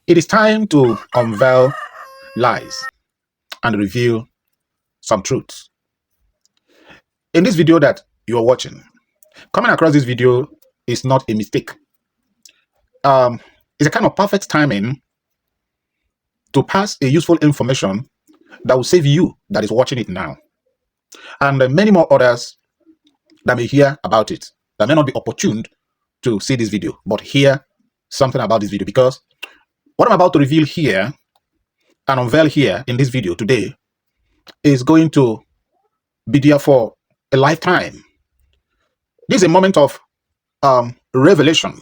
It is time to unveil lies and reveal some truths. In this video that you are watching, coming across this video is not a mistake. It's a kind of perfect timing to pass a useful information that will save you that is watching it now, and many more others that may hear about it, that may not be opportune to see this video, but hear something about this video, because what I'm about to reveal here and unveil here in this video today is going to be there for a lifetime. This is a moment of revelation,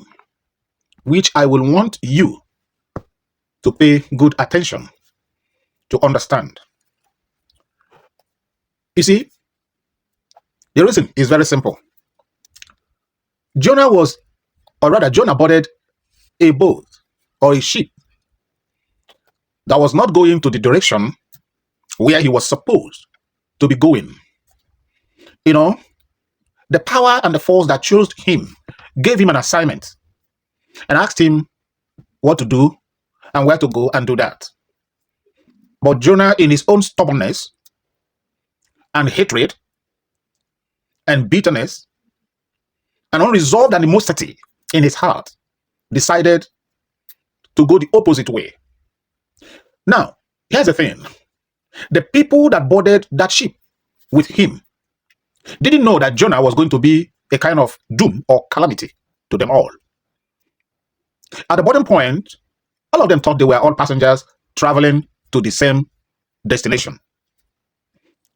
which I will want you to pay good attention to understand. You see, the reason is very simple. Jonah boarded a boat or a ship that was not going to the direction where he was supposed to be going. You know, the power and the force that chose him gave him an assignment and asked him what to do and where to go and do that. But Jonah, in his own stubbornness and hatred and bitterness and unresolved animosity in his heart, decided to go the opposite way. Now, here's the thing. The people that boarded that ship with him didn't know that Jonah was going to be a kind of doom or calamity to them all. At the bottom point, all of them thought they were all passengers traveling to the same destination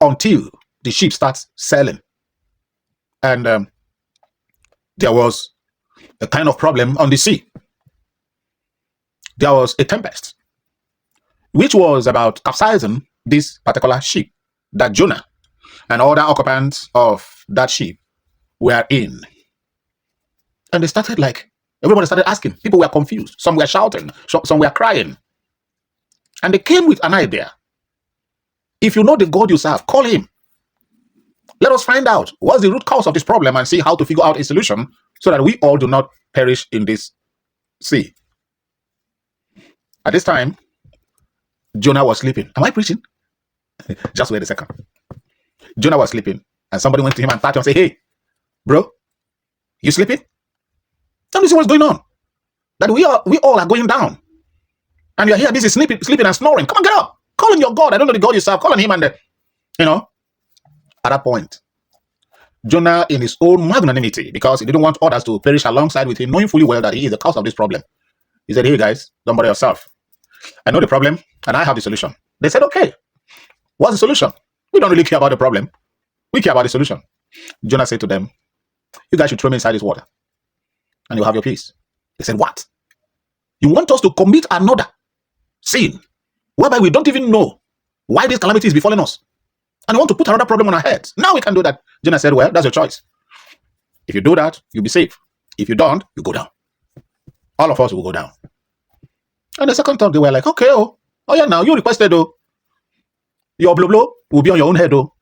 until the ship starts sailing. And there was a kind of problem on the sea. There was a tempest, which was about capsizing this particular ship that Jonah and other occupants of that ship were in. And everybody started asking. People were confused. Some were shouting. Some were crying. And they came with an idea. If you know the God you serve, call him. Let us find out what's the root cause of this problem and see how to figure out a solution so that we all do not perish in this sea. At this time, Jonah was sleeping. Am I preaching? Just wait a second. Jonah was sleeping, and somebody went to him and tapped him and said, "Hey, bro, you sleeping? Tell me see what's going on. That we all are going down. And you're here busy sleeping and snoring. Come on, get up. Call on your God. I don't know the God you serve. Call on him." And, at that point, Jonah, in his own magnanimity, because he didn't want others to perish alongside with him, knowing fully well that he is the cause of this problem, he said, "Hey, guys, don't bother yourself. I know the problem, and I have the solution." They said, "Okay, what's the solution? We don't really care about the problem. We care about the solution." Jonah said to them, "You guys should throw me inside this water, and you'll have your peace." They said, "What? You want us to commit another sin, whereby we don't even know why this calamity is befalling us? And you want to put another problem on our heads? Now we can do that." Jonah said, "Well, that's your choice. If you do that, you'll be safe. If you don't, you go down. All of us will go down." And the second thought, they were like, "Okay, oh yeah, now you requested, oh. Your blow will be on your own head, oh.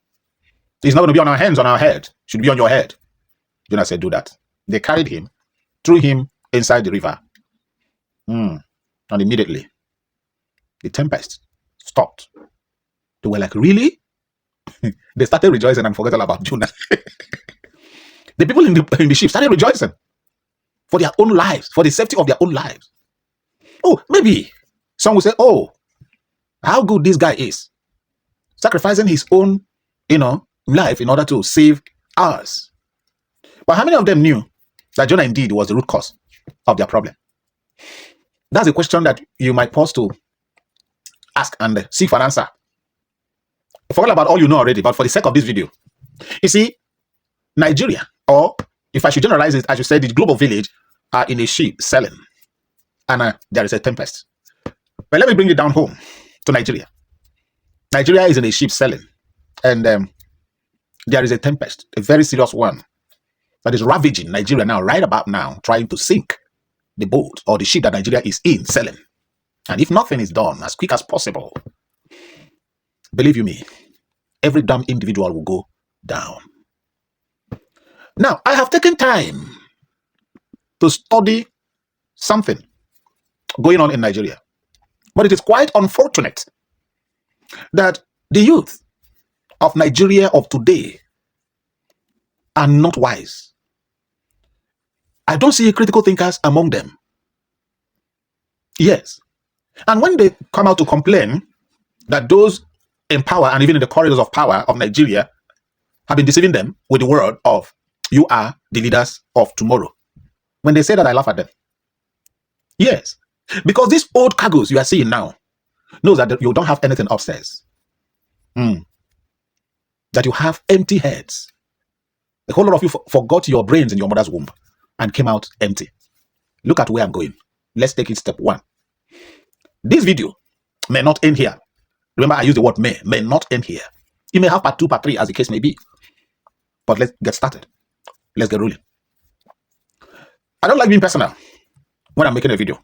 It's not going to be on our hands, on our head. It should be on your head." Jonah said, "Do that." They carried him, threw him inside the river. And immediately, the tempest stopped. They were like, "Really?" They started rejoicing and forgot all about Jonah. The people in the ship started rejoicing for their own lives, for the safety of their own lives. Oh, maybe some will say, "Oh, how good this guy is, sacrificing his own, life in order to save ours." But how many of them knew that Jonah indeed was the root cause of their problem? That's a question that you might pause to ask and seek for an answer. Forget about all you know already, but for the sake of this video, you see, Nigeria, or if I should generalize it, I should say the global village, are in a ship sailing, and there is a tempest. But let me bring it down home to Nigeria. Nigeria is in a ship sailing, and there is a tempest, a very serious one, that is ravaging Nigeria now, right about now, trying to sink the boat or the ship that Nigeria is in sailing. And if nothing is done as quick as possible, believe you me, every damn individual will go down. Now, I have taken time to study something going on in Nigeria. But it is quite unfortunate that the youth of Nigeria of today are not wise. I don't see critical thinkers among them. Yes. And when they come out to complain that those in power and even in the corridors of power of Nigeria have been deceiving them with the word of, you are the leaders of tomorrow. When they say that, I laugh at them. Yes. Because these old cargoes you are seeing now knows that you don't have anything upstairs. That you have empty heads. A whole lot of you forgot your brains in your mother's womb and came out empty. Look at where I'm going. Let's take it step one. This video may not end here. Remember, I use the word may not end here. It may have part 2, part 3, as the case may be. But let's get started. Let's get rolling. I don't like being personal when I'm making a video.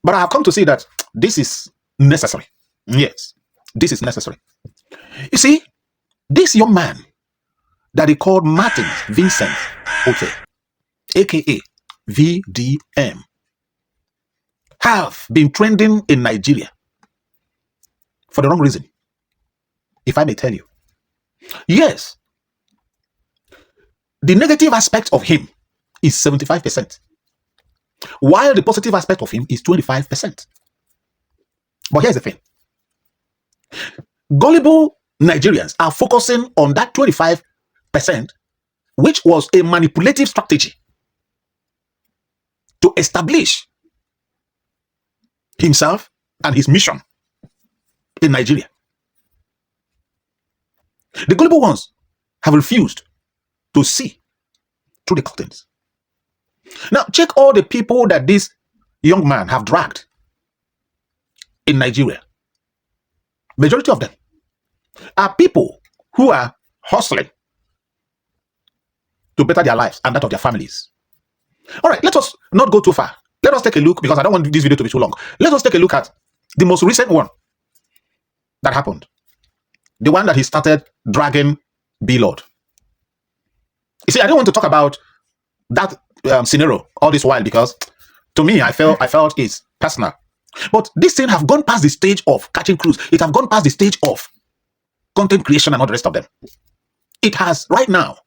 But I have come to see that this is necessary. Yes, this is necessary. You see, this young man that they called Martin Vincent Ote, aka VDM, have been trending in Nigeria for the wrong reason, if I may tell you. Yes, the negative aspect of him is 75%, while the positive aspect of him is 25%. But here's the thing. Gullible Nigerians are focusing on that 25%, which was a manipulative strategy to establish himself and his mission in Nigeria. The gullible ones have refused to see through the curtains. Now, check all the people that this young man have dragged in Nigeria. Majority of them are people who are hustling to better their lives and that of their families. All right, let us not go too far. Let us take a look, because I don't want this video to be too long. Let us take a look at the most recent one that happened. The one that he started dragging B-Lord. You see, I don't want to talk about that scenario all this while, because to me, I felt it's personal. But this thing have gone past the stage of catching cruise. It have gone past the stage of content creation and all the rest of them. It has right now,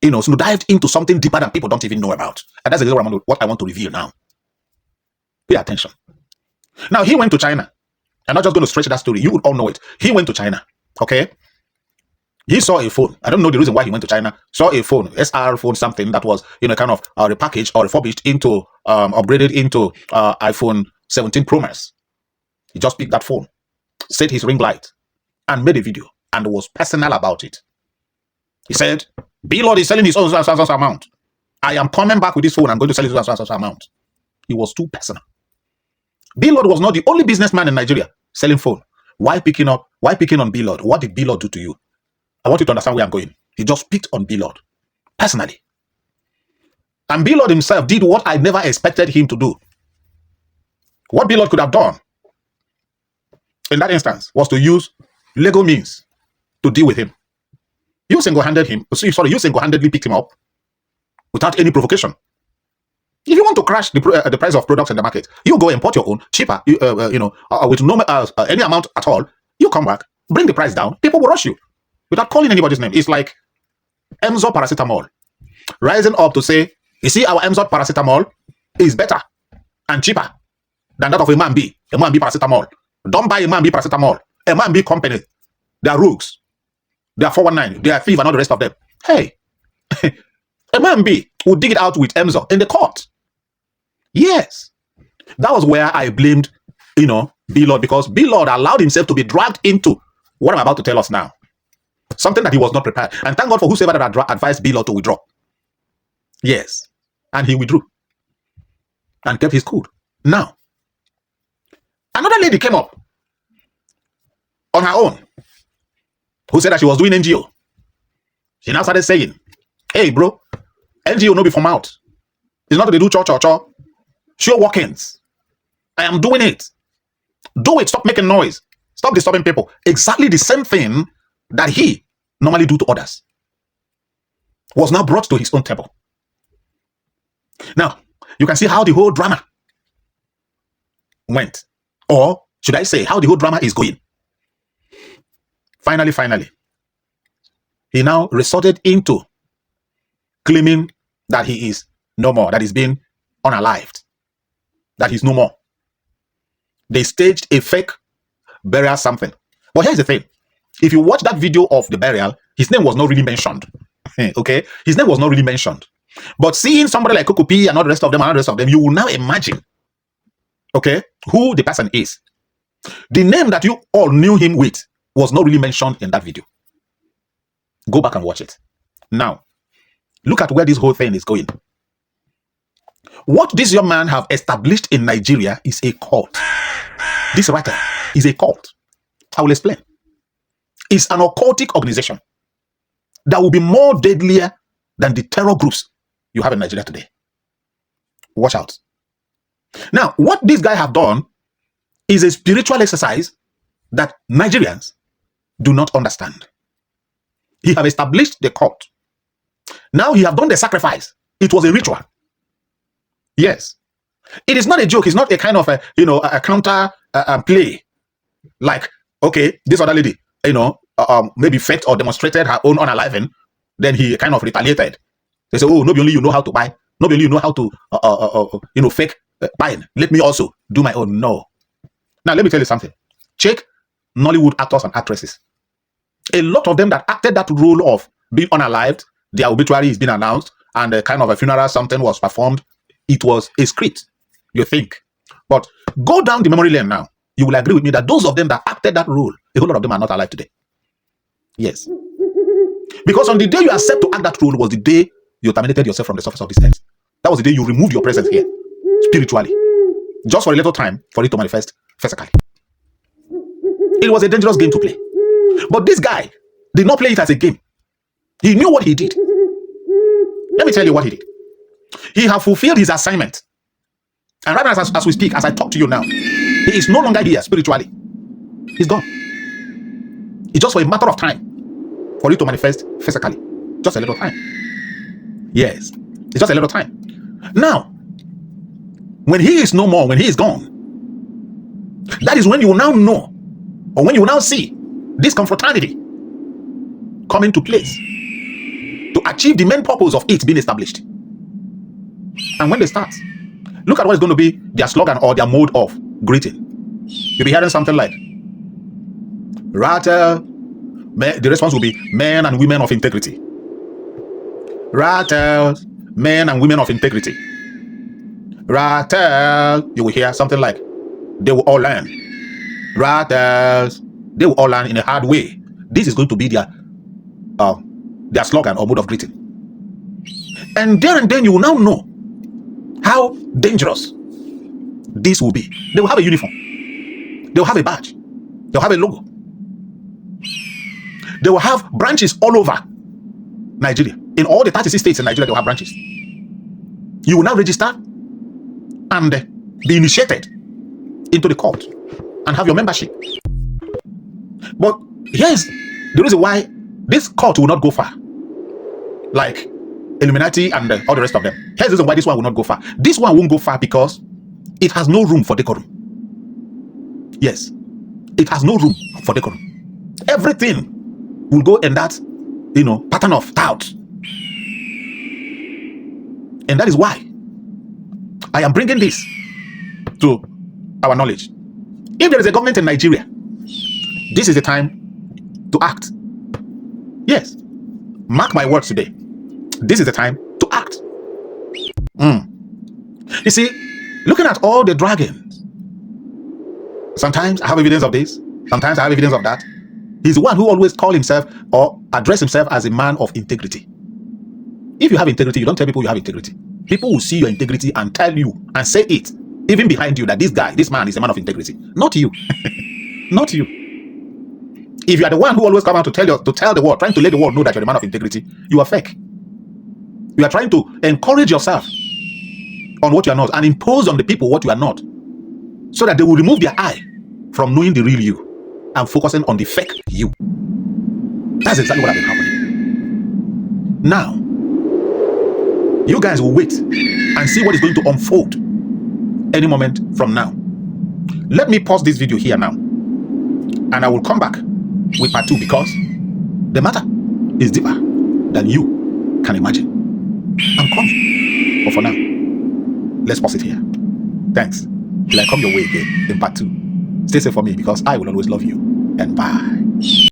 so dived into something deeper than people don't even know about. And that's exactly what I want to reveal now. Pay attention. Now, he went to China. I'm not just going to stretch that story. You would all know it. He went to China. Okay? He saw a phone. I don't know the reason why he went to China. Saw a phone, SR phone, something that was, kind of repackaged or refurbished into, upgraded into iPhone 17 Pro Max. He just picked that phone, set his ring light, and made a video, and was personal about it. He said, B-Lord is selling his own amount. I am coming back with this phone. I'm going to sell his own amount. He was too personal. B-Lord was not the only businessman in Nigeria selling phone. Why picking on B-Lord? What did B-Lord do to you? I want you to understand where I'm going. He just picked on B-Lord personally. And B-Lord himself did what I never expected him to do. What B-Lord could have done in that instance was to use legal means to deal with him. You single-handedly picked him up without any provocation. If you want to crash the price of products in the market, you go import your own cheaper, with no any amount at all. You come back, bring the price down. People will rush you without calling anybody's name. It's like Emzor paracetamol rising up to say, you see, our Emzor paracetamol is better and cheaper than that of a Man B paracetamol. Don't buy a Man B paracetamol. A Man B company, they are rogues. They are 419. They are thief and all the rest of them. Hey, a Man B will dig it out with Emzor in the court. Yes. That was where I blamed, B-Lord, because B-Lord allowed himself to be dragged into what I'm about to tell us now. Something that he was not prepared. And thank God for whosoever that advised B-Lord to withdraw. Yes. And he withdrew. And kept his cool. Now, another lady came up on her own who said that she was doing NGO. She now started saying, hey, bro, NGO no be from out. It's not that they do cho. Show walk-ins. I am doing it. Do it. Stop making noise. Stop disturbing people. Exactly the same thing that he normally do to others was now brought to his own table. Now, you can see how the whole drama went. Or should I say how the whole drama is going? Finally, he now resorted into claiming that he is no more, that he's been unalived, that he's no more. They staged a fake burial something. But here's the thing. If you watch that video of the burial, his name was not really mentioned. Okay? His name was not really mentioned. But seeing somebody like Coco P and all the rest of them, you will now imagine, okay, who the person is. The name that you all knew him with was not really mentioned in that video. Go back and watch it. Now, look at where this whole thing is going. What this young man have established in Nigeria is a cult. This writer is a cult. I will explain. It's an occultic organization that will be more deadlier than the terror groups you have in Nigeria today. Watch out. Now, what this guy have done is a spiritual exercise that Nigerians do not understand. He have established the cult. Now he have done the sacrifice. It was a ritual. Yes. It is not a joke. It's not a kind of a counter play. Like, okay, this other lady, maybe faked or demonstrated her own unaliving. Then he kind of retaliated. They say, oh, not only you know how to buy, not only you know how to, fake buying. Let me also do my own. No. Now, let me tell you something. Check Nollywood actors and actresses. A lot of them that acted that role of being unalived, their obituary is being announced, and a kind of a funeral, something was performed. It was a script, you think. But go down the memory lane now. You will agree with me that those of them that acted that role, a whole lot of them are not alive today. Yes. Because on the day you accept to act that role was the day you terminated yourself from the surface of this earth. That was the day you removed your presence here, spiritually. Just for a little time, for it to manifest physically. It was a dangerous game to play. But this guy did not play it as a game. He knew what he did. Let me tell you what he did. He has fulfilled his assignment. And right now, as we speak, as I talk to you now, he is no longer here spiritually. He's gone. It's just for a matter of time for it to manifest physically. Just a little time. Yes. It's just a little time. Now, when he is no more, when he is gone, that is when you will now know, or when you will now see this confraternity come into place to achieve the main purpose of it being established. And when they start, look at what is going to be their slogan or their mode of greeting. You'll be hearing something like, Rattle, the response will be men and women of integrity. Rattle, men and women of integrity. Rattle, you will hear something like, they will all learn. Rattles, they will all learn in a hard way. This is going to be their slogan or mode of greeting. And there and then you will now know how dangerous this will be. They will have a uniform. They will have a badge. They will have a logo. They will have branches all over Nigeria. In all the 36 states in Nigeria, they will have branches. You will now register and be initiated into the cult and have your membership. But here's the reason why this cult will not go far. Like Illuminati and all the rest of them. Here's the reason why this one will not go far. This one won't go far because it has no room for decorum. Yes, it has no room for decorum. Everything will go in that, pattern of thought. And that is why I am bringing this to our knowledge. If there is a government in Nigeria, this is the time to act. Yes, mark my words today. This is the time to act. You see, looking at all the dragons, sometimes I have evidence of this, sometimes I have evidence of that. He's the one who always call himself or address himself as a man of integrity. If you have integrity, you don't tell people you have integrity. People will see your integrity and tell you and say it, even behind you, that this man is a man of integrity. Not you. Not you. If you are the one who always come out to tell the world, trying to let the world know that you're a man of integrity, you are fake. You are trying to encourage yourself on what you are not and impose on the people what you are not, so that they will remove their eye from knowing the real you and focusing on the fake you. That's exactly what has been happening. Now, you guys will wait and see what is going to unfold any moment from now. Let me pause this video here now, and I will come back with part 2 because the matter is deeper than you can imagine. I'm coming. But for now, let's pause it here. Thanks. Till I come your way again in part 2. Stay safe for me because I will always love you. And bye.